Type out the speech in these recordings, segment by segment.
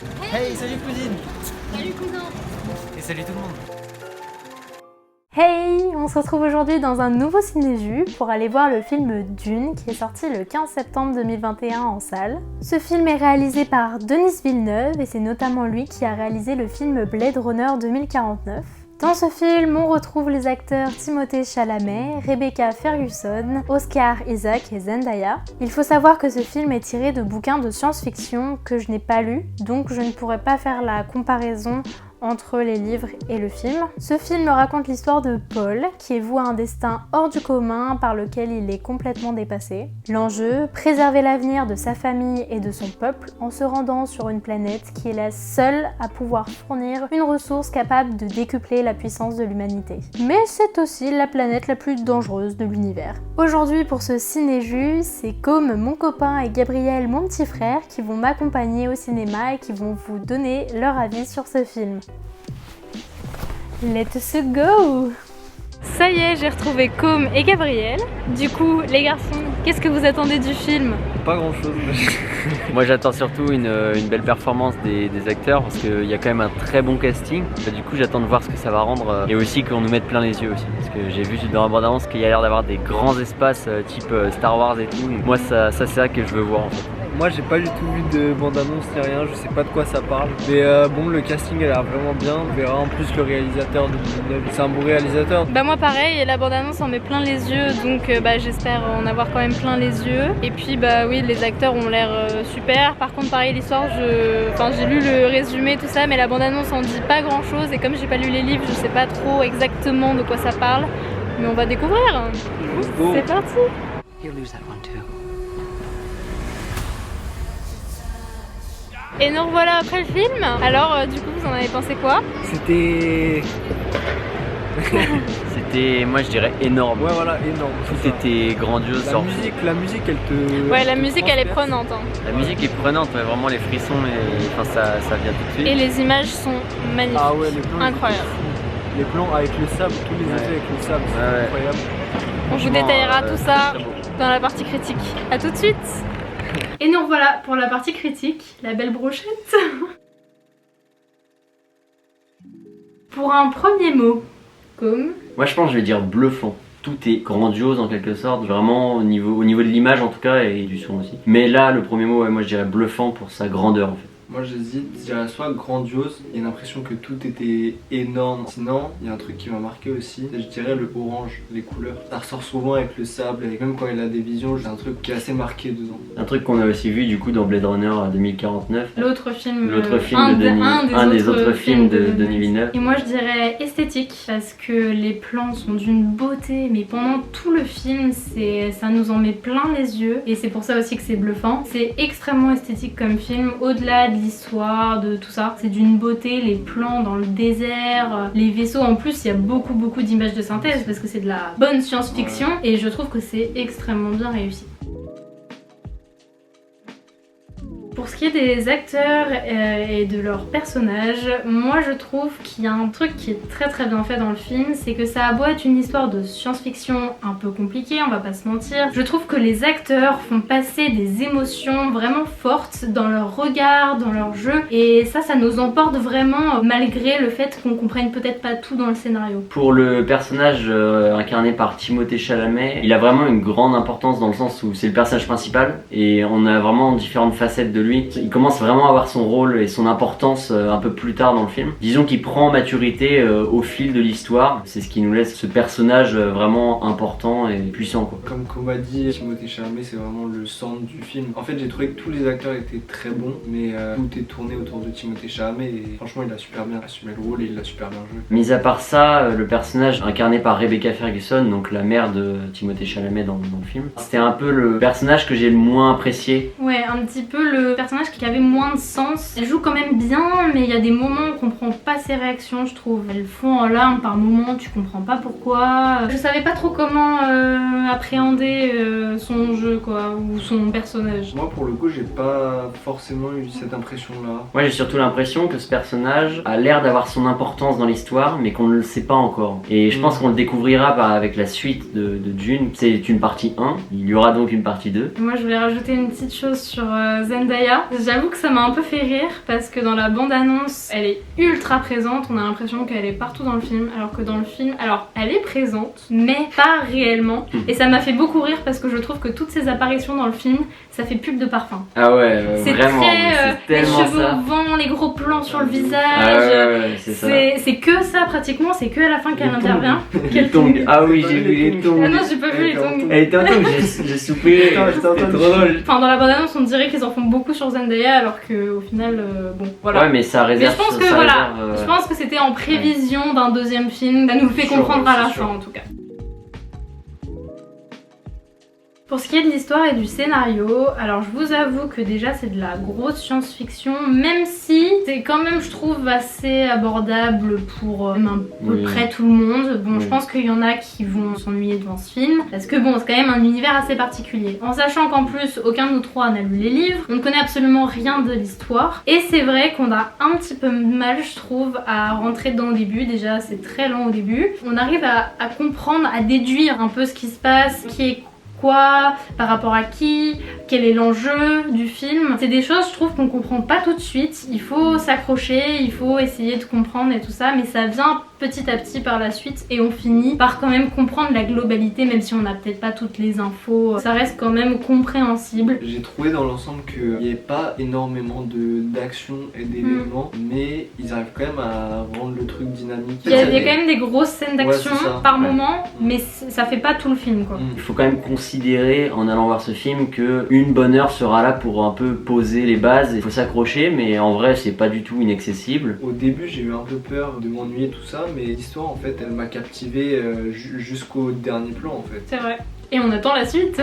Hey, salut cousine! Salut cousin! Et salut tout le monde! Hey! On se retrouve aujourd'hui dans un nouveau Ciné-Jus pour aller voir le film Dune qui est sorti le 15 septembre 2021 en salle. Ce film est réalisé par Denis Villeneuve et c'est notamment lui qui a réalisé le film Blade Runner 2049. Dans ce film, on retrouve les acteurs Timothée Chalamet, Rebecca Ferguson, Oscar Isaac et Zendaya. Il faut savoir que ce film est tiré de bouquins de science-fiction que je n'ai pas lus, donc je ne pourrais pas faire la comparaison entre les livres et le film. Ce film raconte l'histoire de Paul, qui est voué à un destin hors du commun par lequel il est complètement dépassé. L'enjeu, préserver l'avenir de sa famille et de son peuple en se rendant sur une planète qui est la seule à pouvoir fournir une ressource capable de décupler la puissance de l'humanité. Mais c'est aussi la planète la plus dangereuse de l'univers. Aujourd'hui pour ce Ciné-Jus, c'est comme mon copain et Gabriel, mon petit frère, qui vont m'accompagner au cinéma et qui vont vous donner leur avis sur ce film. Let's go! Ça y est, j'ai retrouvé Com et Gabriel. Du coup, les garçons, qu'est-ce que vous attendez du film? Pas grand chose. Moi j'attends surtout une belle performance des acteurs parce qu'il y a quand même un très bon casting. Du coup j'attends de voir ce que ça va rendre et aussi qu'on nous mette plein les yeux aussi. Parce que j'ai vu dans la bande-annonce qu'il y a l'air d'avoir des grands espaces type Star Wars et tout. Moi ça c'est ça que je veux voir en fait. Moi j'ai pas du tout vu de bande-annonce ni rien, je sais pas de quoi ça parle. Mais bon, le casting a l'air vraiment bien. On verra en plus le réalisateur de Villeneuve. C'est un bon réalisateur. Bah moi pareil, et la bande-annonce en met plein les yeux, donc j'espère en avoir quand même plein les yeux. Et puis bah oui, les acteurs ont l'air super. Par contre pareil, l'histoire, j'ai lu le résumé, tout ça, mais la bande-annonce en dit pas grand-chose. Et comme j'ai pas lu les livres, je sais pas trop exactement de quoi ça parle. Mais on va découvrir. C'est parti. Et nous revoilà après le film. Alors du coup vous en avez pensé quoi? C'était Moi je dirais énorme. ouais, voilà, énorme. Tout était grandiose. La musique elle te... Ouais, la musique elle est prenante. Hein. La musique est prenante, ouais, vraiment les frissons, ça vient tout de suite. Et les images sont magnifiques. Ah ouais, les plans, incroyable. Les plans avec le sable, tous les effets avec le sable, c'est incroyable. On vous détaillera tout ça très beau. dans la partie critique. A tout de suite. Et nous revoilà pour la partie critique, la belle brochette. Pour un premier mot, comme... Moi je pense que je vais dire bluffant. Tout est grandiose en quelque sorte, vraiment au niveau de l'image en tout cas et du son aussi. Mais là le premier mot, ouais, moi je dirais bluffant pour sa grandeur en fait. Moi j'hésite, je dirais soit grandiose, il y a l'impression que tout était énorme. Sinon, il y a un truc qui m'a marqué aussi, je dirais le orange, les couleurs. Ça ressort souvent avec le sable, et même quand il a des visions, j'ai un truc qui est assez marqué dedans. Un truc qu'on a aussi vu du coup dans Blade Runner 2049. L'autre film, un des autres films de Denis Villeneuve. Et moi je dirais esthétique, parce que les plans sont d'une beauté, mais pendant tout le film, ça nous en met plein les yeux. Et c'est pour ça aussi que c'est bluffant. C'est extrêmement esthétique comme film, au-delà de l'histoire, de tout ça. C'est d'une beauté, les plans dans le désert, les vaisseaux. En plus, il y a beaucoup d'images de synthèse parce que c'est de la bonne science-fiction et je trouve que c'est extrêmement bien réussi. Pour ce qui est des acteurs et de leurs personnages, moi je trouve qu'il y a un truc qui est très bien fait dans le film, c'est que ça a beau être une histoire de science-fiction un peu compliquée, on va pas se mentir, je trouve que les acteurs font passer des émotions vraiment fortes dans leur regard, dans leur jeu, et ça nous emporte vraiment malgré le fait qu'on comprenne peut-être pas tout dans le scénario. Pour le personnage incarné par Timothée Chalamet, il a vraiment une grande importance dans le sens où c'est le personnage principal et on a vraiment différentes facettes de lui. Il commence vraiment à avoir son rôle et son importance un peu plus tard dans le film. Disons qu'il prend en maturité au fil de l'histoire. C'est ce qui nous laisse ce personnage vraiment important et puissant, quoi. Comme on m'a dit, Timothée Chalamet c'est vraiment le centre du film. En fait j'ai trouvé que tous les acteurs étaient très bons, mais tout est tourné autour de Timothée Chalamet et franchement il a super bien assumé le rôle et il l'a super bien joué. Mis à part ça, le personnage incarné par Rebecca Ferguson, donc la mère de Timothée Chalamet dans le film, c'était un peu le personnage que j'ai le moins apprécié. Ouais, un petit peu le personnage qui avait moins de sens. Elle joue quand même bien, mais il y a des moments où on comprend pas ses réactions, je trouve. Elle fond en larmes par moments, tu comprends pas pourquoi. Je savais pas trop comment appréhender son jeu, quoi, ou son personnage. Moi pour le coup j'ai pas forcément eu cette impression là. Moi j'ai surtout l'impression que ce personnage a l'air d'avoir son importance dans l'histoire, mais qu'on ne le sait pas encore. Et je pense qu'on le découvrira avec la suite de Dune. C'est une partie 1, il y aura donc une partie 2. Moi je voulais rajouter une petite chose sur Zendaya. Zendaya. J'avoue que ça m'a un peu fait rire parce que dans la bande-annonce, elle est ultra présente. On a l'impression qu'elle est partout dans le film, alors que dans le film, alors elle est présente, mais pas réellement. Et ça m'a fait beaucoup rire parce que je trouve que toutes ces apparitions dans le film, ça fait pub de parfum. Ah ouais, C'est vraiment, très c'est les tellement cheveux ça. au vent, les gros plans sur le visage. Ah ouais, c'est ça. C'est que ça pratiquement, c'est que à la fin qu'elle Les intervient. Les tongs. Ah oui, j'ai vu les tongs. Ah non, j'ai pas vu les tongs. Elle était en tongs, j'ai soupé. Putain, C'était j'étais en trop drôle. Enfin, dans la bande-annonce, on dirait qu'ils en font beaucoup sur Zendaya, alors qu'au final, bon, voilà. Ouais, mais ça Mais réserve. je pense que ça voilà, réserve, je pense que c'était en prévision d'un deuxième film. Ça nous le fait Sûr, comprendre à la c'est sûr. fin en tout cas. Pour ce qui est de l'histoire et du scénario, alors je vous avoue que déjà c'est de la grosse science-fiction, même si c'est quand même je trouve assez abordable pour même à peu Oui. près tout le monde. Bon, Oui. je pense qu'il y en a qui vont s'ennuyer devant ce film, parce que bon, c'est quand même un univers assez particulier. En sachant qu'en plus, aucun de nous trois n'a lu les livres, on ne connaît absolument rien de l'histoire, et c'est vrai qu'on a un petit peu de mal, je trouve, à rentrer dedans au début. Déjà, c'est très lent au début. On arrive à comprendre, à déduire un peu ce qui se passe, qui est quoi, par rapport à qui, quel est l'enjeu du film. C'est des choses, je trouve, qu'on comprend pas tout de suite. Il faut s'accrocher, il faut essayer de comprendre et tout ça, mais ça vient petit à petit par la suite et on finit par quand même comprendre la globalité, même si on n'a peut-être pas toutes les infos. Ça reste quand même compréhensible. J'ai trouvé dans l'ensemble qu'il n'y avait pas énormément d'action et d'éléments, mais ils arrivent quand même à rendre le truc dynamique. Il y a quand même des grosses scènes d'action Ouais, c'est ça. par Ouais. moment, mais ça fait pas tout le film quoi. Il faut quand même considérer en allant voir ce film que une bonne heure sera là pour un peu poser les bases. Il faut s'accrocher, mais en vrai c'est pas du tout inaccessible. Au début, j'ai eu un peu peur de m'ennuyer tout ça, mais l'histoire en fait, elle m'a captivé jusqu'au dernier plan en fait. C'est vrai. Et on attend la suite.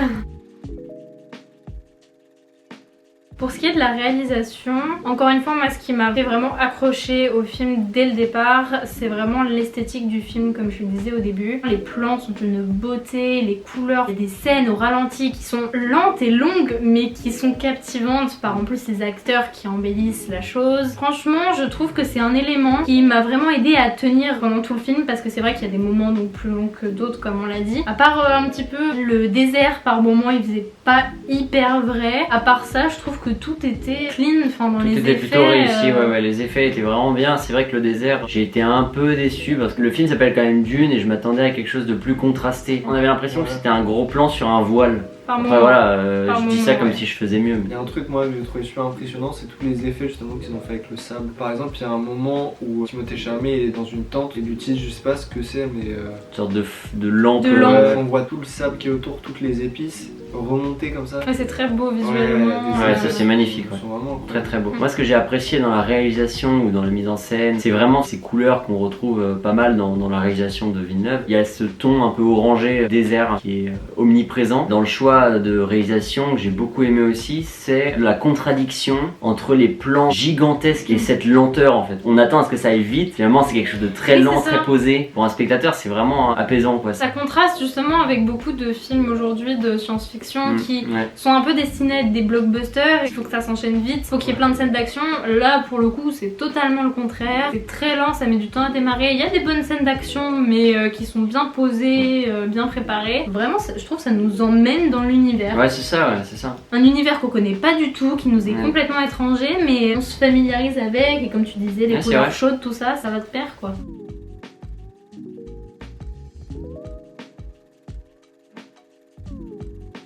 Pour ce qui est de la réalisation, encore une fois, moi ce qui m'a fait vraiment accrocher au film dès le départ, c'est vraiment l'esthétique du film, comme je le disais au début. Les plans sont d'une beauté, les couleurs, il y a des scènes au ralenti qui sont lentes et longues, mais qui sont captivantes par en plus les acteurs qui embellissent la chose. Franchement, je trouve que c'est un élément qui m'a vraiment aidé à tenir pendant tout le film, parce que c'est vrai qu'il y a des moments donc plus longs que d'autres, comme on l'a dit. À part un petit peu le désert, par moments il faisait pas hyper vrai. À part ça, je trouve que tout était clean, enfin dans Tout les était effets. plutôt réussi, ouais, les effets étaient vraiment bien. C'est vrai que le désert, j'ai été un peu déçu parce que le film s'appelle quand même Dune et je m'attendais à quelque chose de plus contrasté. On avait l'impression que c'était un gros plan sur un voile. Par Après moment. voilà, Par je dis ça moment, comme ouais. si je faisais mieux. Il y a un truc moi que j'ai trouvé super impressionnant, c'est tous les effets justement qu'ils ont fait avec le sable. Par exemple, il y a un moment où Timothée Chalamet est dans une tente, il utilise, je sais pas ce que c'est, mais Une sorte de lampe. De lampe. on voit tout le sable qui est autour, toutes les épices remonter comme ça. Ouais, c'est très beau visuellement. Ouais, ça c'est magnifique. Ils Ouais. sont vraiment Très très beau. Mm. Moi ce que j'ai apprécié dans la réalisation ou dans la mise en scène, c'est vraiment ces couleurs qu'on retrouve pas mal dans la réalisation de Villeneuve. Il y a ce ton un peu orangé désert qui est omniprésent. Dans le choix de réalisation que j'ai beaucoup aimé aussi, c'est la contradiction entre les plans gigantesques et cette lenteur en fait. On attend à ce que ça aille vite, finalement c'est quelque chose de très Oui, lent, c'est ça. très posé. Pour un spectateur c'est vraiment apaisant quoi. Ça contraste justement avec beaucoup de films aujourd'hui de science-fiction qui Ouais. sont un peu destinés à être des blockbusters. Il faut que ça s'enchaîne vite, il faut qu'il y ait plein de scènes d'action. Là pour le coup c'est totalement le contraire. C'est très lent, ça met du temps à démarrer. Il y a des bonnes scènes d'action mais qui sont bien posées, bien préparées. Vraiment je trouve que ça nous emmène dans l'univers. Ouais, c'est ça, ouais, c'est ça. Un univers qu'on connaît pas du tout, qui nous est Ouais. complètement étranger, mais on se familiarise avec, et comme tu disais, les Ouais, c'est couleurs vrai. chaudes, tout ça, ça va de pair quoi.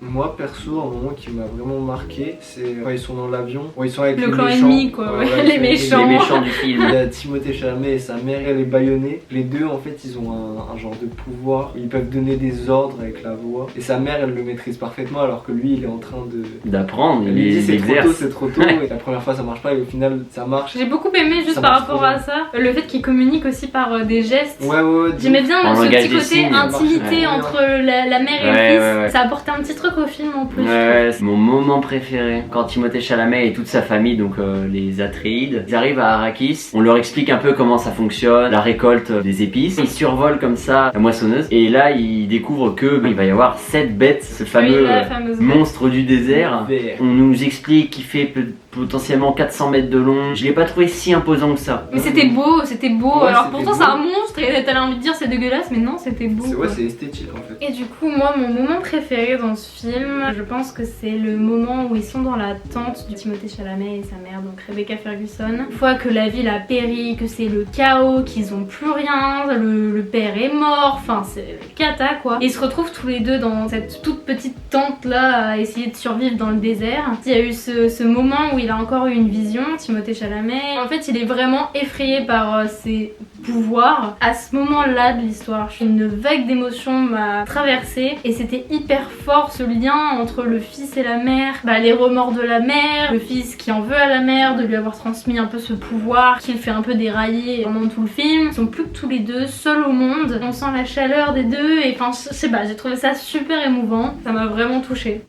Moi perso, un moment qui m'a vraiment marqué, c'est quand ils sont dans l'avion, quand ils sont avec Le les clan méchants. ennemi, quoi, ouais, les ils méchants. Les méchants du film. Il y a Timothée Chalamet et sa mère, elle est bâillonnée. Les deux, en fait, ils ont un genre de pouvoir. Ils peuvent donner des ordres avec la voix. Et sa mère, elle le maîtrise parfaitement, alors que lui, il est en train de. D'apprendre, Elle lui dit il c'est trop tôt, exerce. c'est trop tôt. Et la première fois, ça marche pas, et au final, ça marche. J'ai beaucoup aimé juste Ça par marche rapport trop à bien. ça, le fait qu'ils communiquent aussi par des gestes. Ouais. J'aimais bien En ce langage petit des côté signes. intimité Ouais. entre la mère et Ouais, le fils. ouais, ouais. Ça apportait un petit truc au film en plus. Ouais, c'est mon moment préféré. Quand Timothée Chalamet et toute sa famille, donc les Atréides, ils arrivent à Arrakis, on leur explique un peu comment ça fonctionne, la récolte des épices. Ils survolent comme ça la moissonneuse et là ils découvrent que il va y avoir 7 bêtes, ce fameux Oui, la fameuse monstre du désert. Vert. On nous explique qu'il fait potentiellement 400 mètres de long. Je l'ai pas trouvé si imposant que ça. Mais c'était beau, c'était beau. Ouais, Alors c'était pourtant beau. c'est un monstre et t'as envie de dire c'est dégueulasse, mais non, c'était beau. C'est quoi. ouais, c'est esthétique en fait. Et du coup, moi, mon moment préféré dans ce film, je pense que c'est le moment où ils sont dans la tente de Timothée Chalamet et sa mère, donc Rebecca Ferguson. Une fois que la ville a péri, que c'est le chaos, qu'ils ont plus rien, le père est mort, enfin c'est le cata quoi. Et ils se retrouvent tous les deux dans cette toute petite tente là à essayer de survivre dans le désert. Il y a eu ce moment où il a encore eu une vision, Timothée Chalamet. En fait, il est vraiment effrayé par ses pouvoir. À ce moment-là de l'histoire, une vague d'émotions m'a traversée et c'était hyper fort ce lien entre le fils et la mère, les remords de la mère, le fils qui en veut à la mère de lui avoir transmis un peu ce pouvoir qu'il fait un peu dérailler pendant tout le film. Ils sont plus que tous les deux, seuls au monde. On sent la chaleur des deux et enfin je sais pas, j'ai trouvé ça super émouvant. Ça m'a vraiment touchée.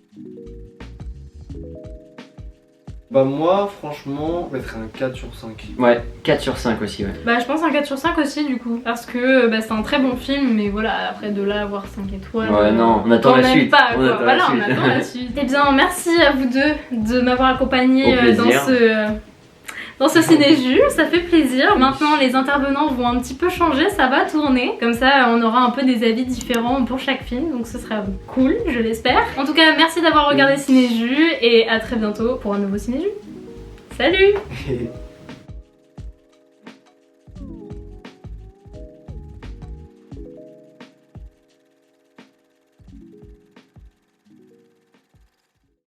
Bah moi franchement je mettrais un 4 sur 5. Ouais, 4 sur 5 aussi, ouais. Je pense un 4 sur 5 aussi du coup. Parce que c'est un très bon film, mais voilà, après de là à avoir 5 étoiles. Ouais, non, on attend quand la même suite. pas, On quoi. attend Voilà, la on suite. attend la suite. Eh bien, merci à vous deux de m'avoir accompagné Au plaisir. dans ce ciné-jus, ça fait plaisir. Maintenant, les intervenants vont un petit peu changer, ça va tourner. Comme ça, on aura un peu des avis différents pour chaque film, donc ce sera cool, je l'espère. En tout cas, merci d'avoir regardé Ciné-jus et à très bientôt pour un nouveau Ciné-jus. Salut!